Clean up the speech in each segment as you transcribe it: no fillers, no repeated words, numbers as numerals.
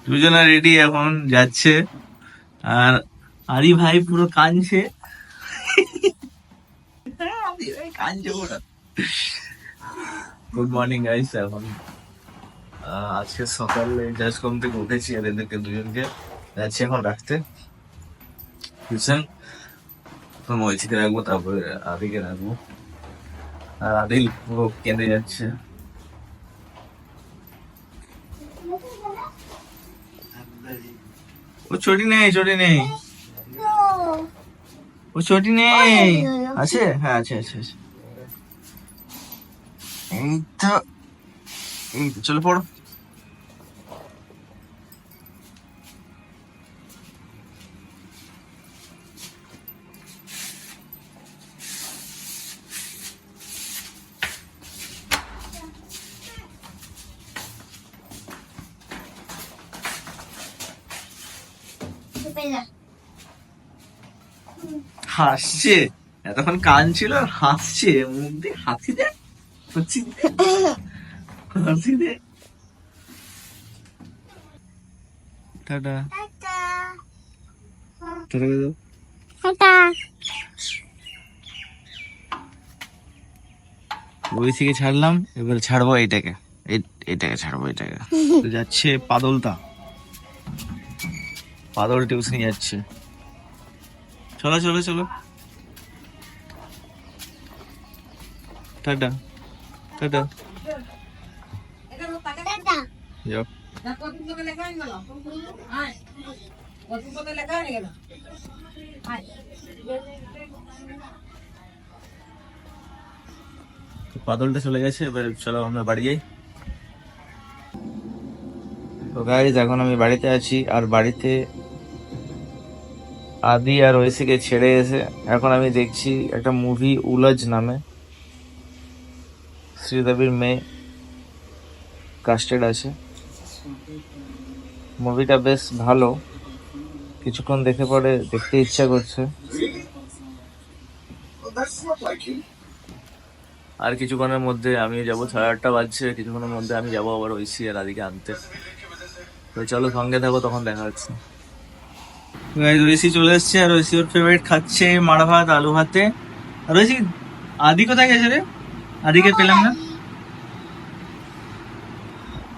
দুজনা রেডি এখন যাচ্ছে, আর আরি ভাই পুরো কাঁদছে। Good morning guys. এখন আজকে সকালে জাস্ট ঘুম থেকে উঠেছি, আর এদেরকে দুজনকে যাচ্ছি এখন রাখতে টিউশন। মহিষীকে রাখবো, তারপরে আদিকে রাখবো। আর আদিল পুরো কেঁদে যাচ্ছে। ও চটি নেই, চটি নেই, ও চটি নেই। আছে? হ্যাঁ আছে আছে আছে। এই তো চলো পড়ো। হাসছে, এতক্ষণ কান ছিল আর হাসছে, মুখ দিয়ে হাসি দে, হাসি দে। টাটা ওই থেকে ছাড়লাম, এবার ছাড়বো এইটাকে, এইটাকে ছাড়বো, এইটাকে। যাচ্ছে পাদলতা, পাদল টিউশন যাচ্ছে। চলো চলো চলো, টাটা টাটা। পাদলটা চলে গেছে, এবার চলো আমরা বাড়ি যাই। তো গাইস এখন আমি বাড়িতে আছি, আর বাড়িতে আদি আর ঐশীকে ছেড়ে এসে এখন আমি দেখছি একটা মুভি উলজ নামে, শ্রীদেবীর মেয়ে কাস্টেড আছে। মুভিটা বেশ ভালো, কিছুক্ষণ দেখে পরে দেখতে ইচ্ছা করছে। আর কিছুক্ষণের মধ্যে আমি যাবো, 8:30 বাজছে, কিছুক্ষণের মধ্যে আমি যাবো আবার ঐশী আর আদিকে আনতে। তো চলো সঙ্গে থাকো, তখন দেখা হচ্ছে। ঐশী চলে এসছে, আর ঐশী ওর ফেভারিট খাচ্ছে মাড়া ভাত আলু ভাতে। আর ঐশী আদি কোথায় গেছে রে? আদিকে পেলাম না।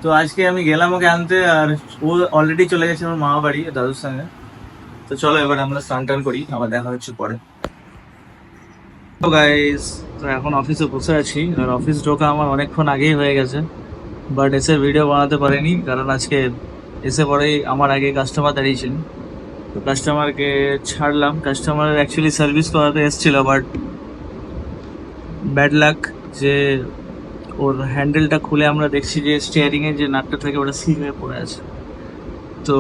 তো আজকে আমি গেলাম ওকে আনতে, আর ও অলরেডি চলে গেছে আমার মামা বাড়ি দাদুর সঙ্গে। তো চলো এবার আমরা স্নান টান করি, আবার দেখা হচ্ছে পরে। তো গাইস, তো এখন অফিসে বসে আছি, আর অফিস ঢোকা আমার অনেকক্ষণ আগেই হয়ে গেছে, বাট এসে ভিডিও বানাতে পারিনি, কারণ আজকে এসে পরেই আমার আগে কাস্টমার দাঁড়িয়েছিল। তো কাস্টমারকে ছাড়লাম, কাস্টমার অ্যাকচুয়ালি সার্ভিস করাতে এসেছিল, বাট ব্যাড লাক যে ওর হ্যান্ডেলটা খুলে আমরা দেখছি যে স্টিয়ারিংয়ের যে নাটটা থাকে ওটা সিল হয়ে পড়ে আছে। তো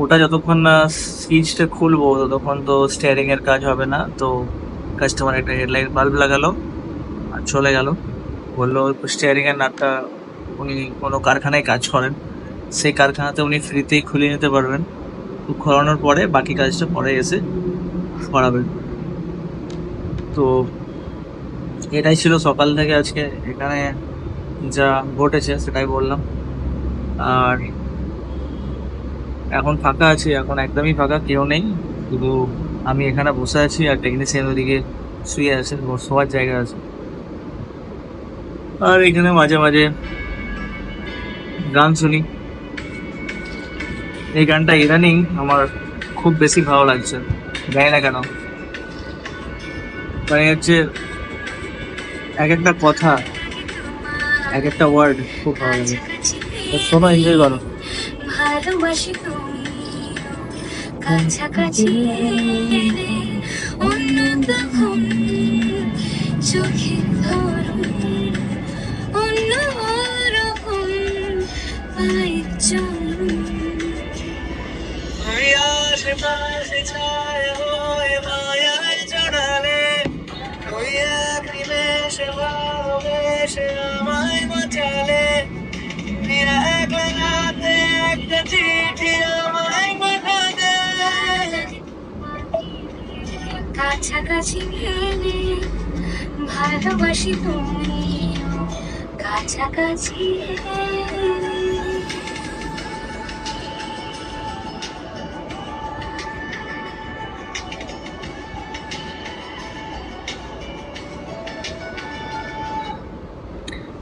ওটা যতক্ষণ না সুইচটা খুলবো ততক্ষণ তো স্টিয়ারিংয়ের কাজ হবে না। তো কাস্টমার একটা হেডলাইট বাল্ব লাগালো আর চলে গেল, বললো স্টিয়ারিংয়ের নাটটা উনি কোনো কারখানায় কাজ করেন, সেই কারখানাতে উনি ফ্রিতেই খুলে নিতে পারবেন। খোলানোর পরে বাকি কাজটা পরে এসে করাবেন। তো এটাই ছিল সকাল থেকে আজকে এখানে যা ঘটেছে সেটাই বললাম। আর এখন ফাঁকা আছে, এখন একদমই ফাঁকা, কেউ নেই, শুধু আমি এখানে বসে আছি আর টেকনিশিয়ান ওদিকে শুয়ে আছে, শোয়ার জায়গা আছে। আর এখানে মাঝে মাঝে গান শুনি। এই গানটা ইদানিং আমার খুব বেশি ভালো লাগছে, জানি না কেন। মানে হচ্ছে এক একটা কথা, এক একটা ওয়ার্ড খুব ভালো লাগে। শোনো, এনজয় করো। ভালোবাসি তুমি কাছাকাছি এলে অন্য তখন চোখের ধরন অন্য রকম পায়ের চলন আশেপাশে ছায় হয়ে মায়ায় জড়ালে ওই এক নিমেষে ভালোবেসে আমায় বাঁচালে। একটা চিঠি আমায় কাছাকাছি গেলে ভালোবাসি তুমিও কাছাকাছি এলে।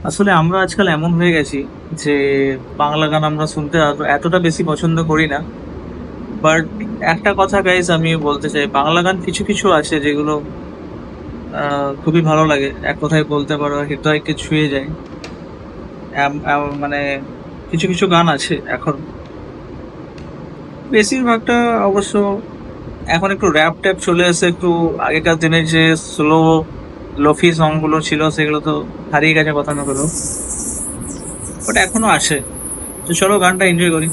আসলে আমরা আজকাল এমন হয়ে গেছি যে বাংলা গান আমরা শুনতে এতটা বেশি পছন্দ করি না। বাট একটা কথা গাইজ আমি বলতে চাই, বাংলা গান কিছু কিছু আছে যেগুলো খুবই ভালো লাগে, এক কথায় বলতে পারো হৃদয়কে ছুঁয়ে যায়। মানে কিছু কিছু গান আছে এখন, বেশিরভাগটা অবশ্য এখন একটু র্যাপ ট্যাপ চলে এসে, একটু আগেকার দিনের যে স্লো লোফি সং গুলো ছিল সেগুলো তো হারিয়ে গেছে কথা না বলেও, বাট এখনো আছে। তো চলো গানটা এনজয় করি।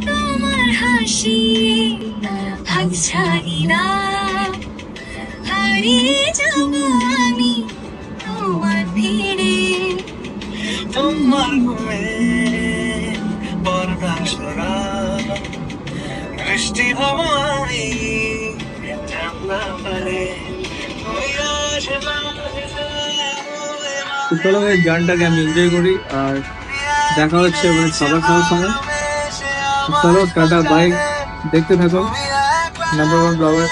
তোমার হাসি হাত ছাড়ি না, হারিয়ে যাব আমি তোমার ভিড়ে। তোমার ঘুমে পর্দা সরা, বৃষ্টি হব আমি ঠান্ডা পারে, তুমি আসবা তো চলো এই গানটাকে আমি এনজয় করি, আর দেখা হচ্ছে মানে খাবার খাওয়ার সময়। তো চলো টাটা বাই, দেখতে থাকো নাম্বার ওয়ান ব্লগার।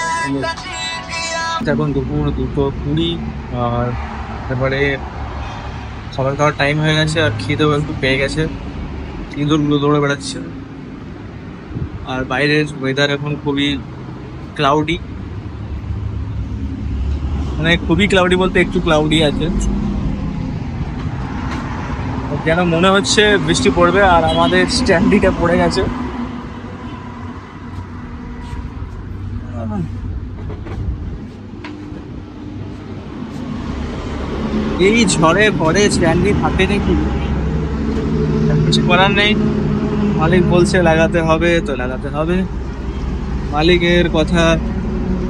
এখন দুপুর 2:20, আর তারপরে খাবার খাওয়ার টাইম হয়ে গেছে, আর খিদেও একটু পেয়ে গেছে। ইঁদুরগুলো দৌড়ে বেড়াচ্ছে, আর বাইরের ওয়েদার এখন খুবই ক্লাউডি, মানে খুবই ক্লাউডি বলতে একটু ক্লাউডি আছে, যেন মনে হচ্ছে বৃষ্টি পড়বে। আর আমাদের স্ট্যান্ডিটা পড়ে গেছে, এই ঝড়ে পরে স্ট্যান্ডি থাকে নাকি, কিছু করার নেই। মালিক বলছে লাগাতে হবে তো লাগাতে হবে, মালিকের কথা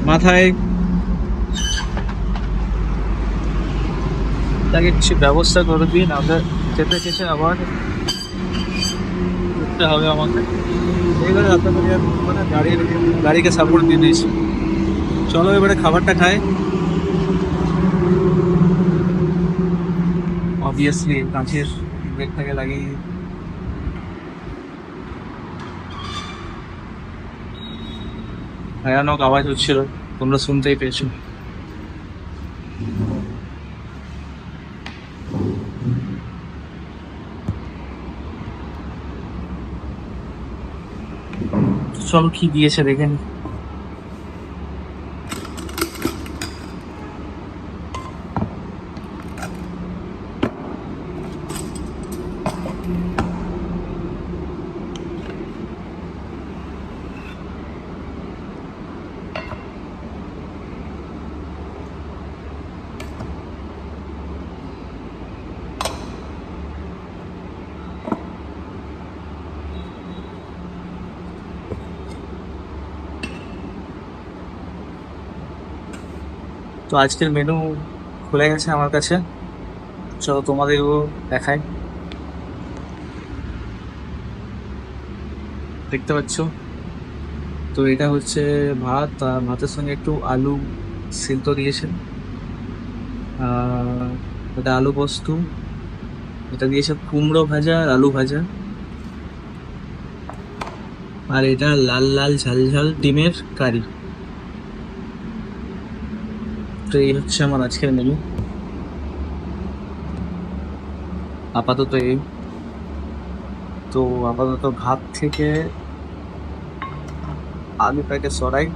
মাথায়, তাকে কিছু ব্যবস্থা করে দিন। আমাদের যেতে চেয়েছে আবার করতে হবে আমাকে, এইবারে আপনাদের মানে গাড়িকে সাপোর্ট দিয়ে দিয়েছি। চলো এবারে খাবারটা খাই। অবভিয়াসলি কাঁচের ব্রেকটাকে লাগিয়ে ভয়ানক আওয়াজ হচ্ছিল, তোমরা শুনতেই পেয়েছো। চলো কি দিয়েছে দেখে নি। তো আজকের মেনু খুলে গেছে আমার কাছে, চলো তোমাদেরও দেখাই। দেখতে পাচ্ছ তো এটা হচ্ছে ভাত, আর ভাতের সঙ্গে একটু আলু সিদ্ধ দিয়েছে, আর এটা আলু পোস্ত, এটা দিয়েছে কুমড়ো ভাজা আর আলু ভাজা, আর এটা লাল লাল ঝাল ঝাল ডিমের কারি। তো এই হচ্ছে আমার আজকের মেনু, আপাতত এই। তো আপাতত ভাত থেকে আলুটাকে সরাই,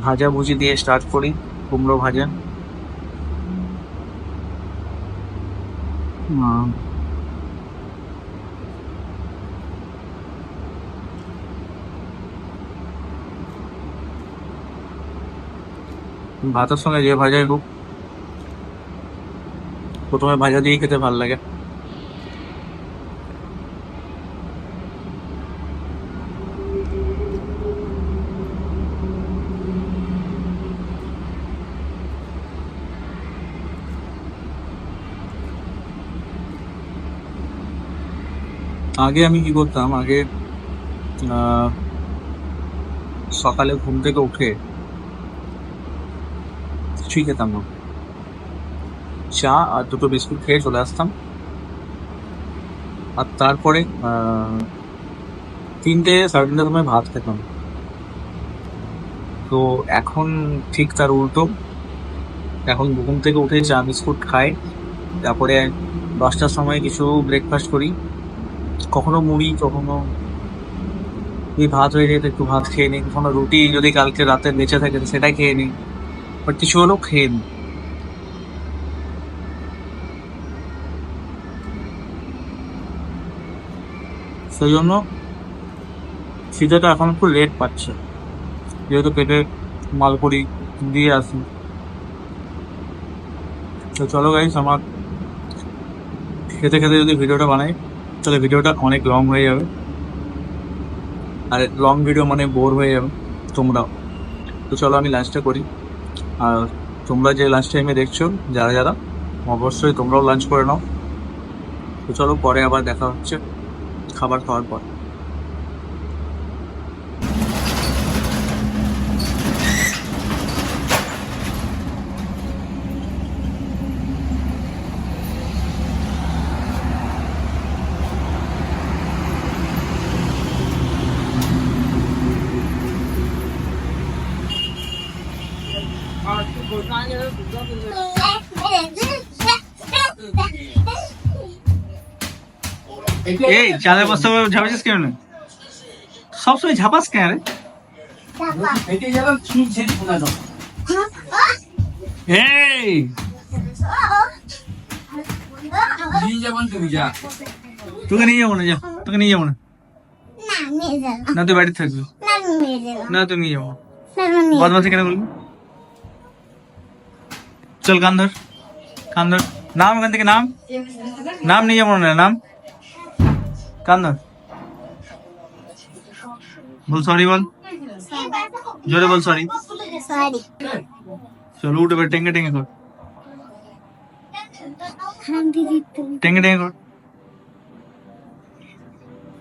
ভাজা ভুজি দিয়ে স্টার্ট করি, কুমড়ো ভাজা। ভাতের সঙ্গে যে ভাজা খুব প্রথমে ভাজা দিয়ে খেতে ভালো লাগে। আগে আমি কি করতাম, আগে সকালে ঘুম থেকে উঠে কিছুই খেতাম না, চা আর দুটো বিস্কুট খেয়ে চলে আসতাম। আর তারপরে 3টে-3:30টার সময় ভাত খেতাম। তো এখন ঠিক তার উল্টো, এখন ঘুম থেকে উঠে চা বিস্কুট খাই, তারপরে 10টার সময় কিছু ব্রেকফাস্ট করি, কখনো মুড়ি, কখনো যদি ভাত হয়ে যায় তো একটু ভাত খেয়ে নিই, কখনো রুটি যদি কালকে রাতে বেঁচে থাকে তো সেটাই খেয়ে নিই, বাট কিছু হলেও খেয়ে নিই। সেই জন্য খিদেটা এখন একটু লেট পাচ্ছে, যেহেতু পেটে মালপুরি দিয়ে আসি। তো চলো গাইস, আমার খেতে খেতে যদি ভিডিওটা বানাই তাহলে ভিডিওটা অনেক লং হয়ে যাবে, আর লং ভিডিও মানে বোর হয়ে যাবে তোমরাও। তো চলো আমি লাঞ্চটা করি, আর তোমরা যে লাঞ্চ টাইমে দেখছো যারা যারা, অবশ্যই তোমরাও লাঞ্চ করে নাও। তো চলো পরে আবার দেখা হচ্ছে খাবার খাওয়ার পর। এই চাঁদের বস্তা ঝাপাছিস কেন? সবসময় ঝাপাস কেন রে? এই তোকে নিয়ে যাবো না, যা তোকে নিয়ে যাবো না। না তুই বাড়িতে থাকবি না, তুই নিয়ে যাবো। বদমাসি কেন বলবি? চল কান ধর, কান ধর, নাম এখান থেকে, নাম নাম নিয়ে যাবো না, নাম কান ধর, বল সরি, বল জোরে বল সরি। চলো উঠে এবার টেঙ্গে টেঙ্গে কর, টেঙ্গে টেঙ্গে কর,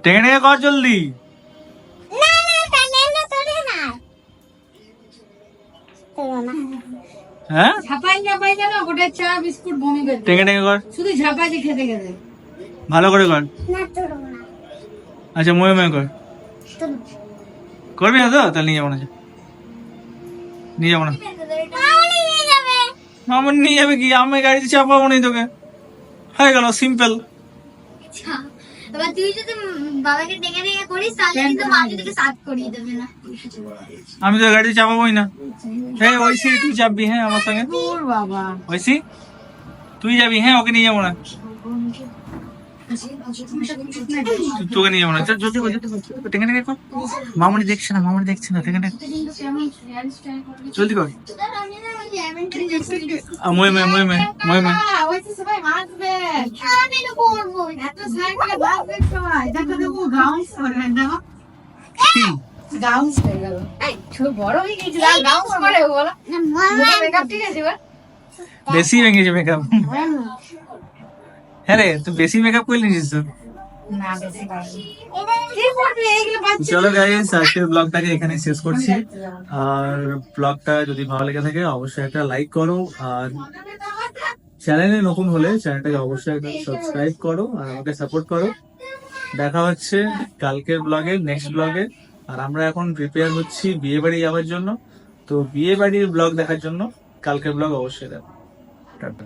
টেঙ্গে টেঙ্গে কর জলদি। হ্যাঁ ঝাপাই ঝাপাই কেন? ওটা চা বিস্কুট বমি করে টেঙ্গে টেঙ্গে কর, শুধু ঝাপাই খেতে খেতে। ভালো করে কর। আচ্ছা ময়ে ময়ে কর, করবি না তো? তাহলে নিয়ে যাবো না, নিয়ে যাবো না। মামুন নিয়ে যাবে কি? আমি গাড়িতে চাপাবো নি তোকে, হয়ে গেল সিম্পল। এবার তুই যদি বাবাকে ডেকে ডেকে করিস তাহলে কিন্তু মা তোকে সাথ করিয়ে দেবে না। আমি তো গাড়িতে চাপাবোই না। হ্যাঁ ঐশী তুই চাপবি, হ্যাঁ আমার সঙ্গে। ওর বাবা, ঐশী তুই যাবি, হ্যাঁ ওকে নিয়ে যাবো না, তোকে নিয়ে যাবো না। চল জলদি কর, টেঙ্গে টেঙ্গে কর। মামুনি দেখছে না, মামুনি দেখছে না, টেঙ্গে টেঙ্গে জলদি কর। ময়ে ময়ে ময়ে ময়ে ময়ে ময়ে ওই তো সবাই মারবে। আমি তো করবো এত সাইকেলে মারবে সবাই। দেখো দেখো গাউন্স করে দেখো, কি? গাউন্স হয়ে গেল। এই ছোট বড় হয়ে গেছে, আর গাউন্স করে বলো। মেকআপ ঠিক আছে এবার? বেশি হয়ে গেছে মেকআপ। হ্যাঁ রে তুই বেশি মেকআপ করে নিয়েছিস তো। না বেশি পারবি কি করবি এইগুলো বাচ্চা। চলো গাইস, আজকের ব্লগটাকে এখানে শেষ করছি। আর ব্লগটা যদি ভালো লেগে থাকে অবশ্যই একটা লাইক করো, আর চ্যানেলে নতুন হলে চ্যানেলটাকে অবশ্যই একটা সাবস্ক্রাইব করো আর আমাকে সাপোর্ট করো। দেখা হচ্ছে কালকের ব্লগে, নেক্সট ব্লগে। আর আমরা এখন প্রিপেয়ার হচ্ছি বিয়ে বাড়ি যাওয়ার জন্য, তো বিয়ে বাড়ির ব্লগ দেখার জন্য কালকের ব্লগ অবশ্যই দেখো। টাটা।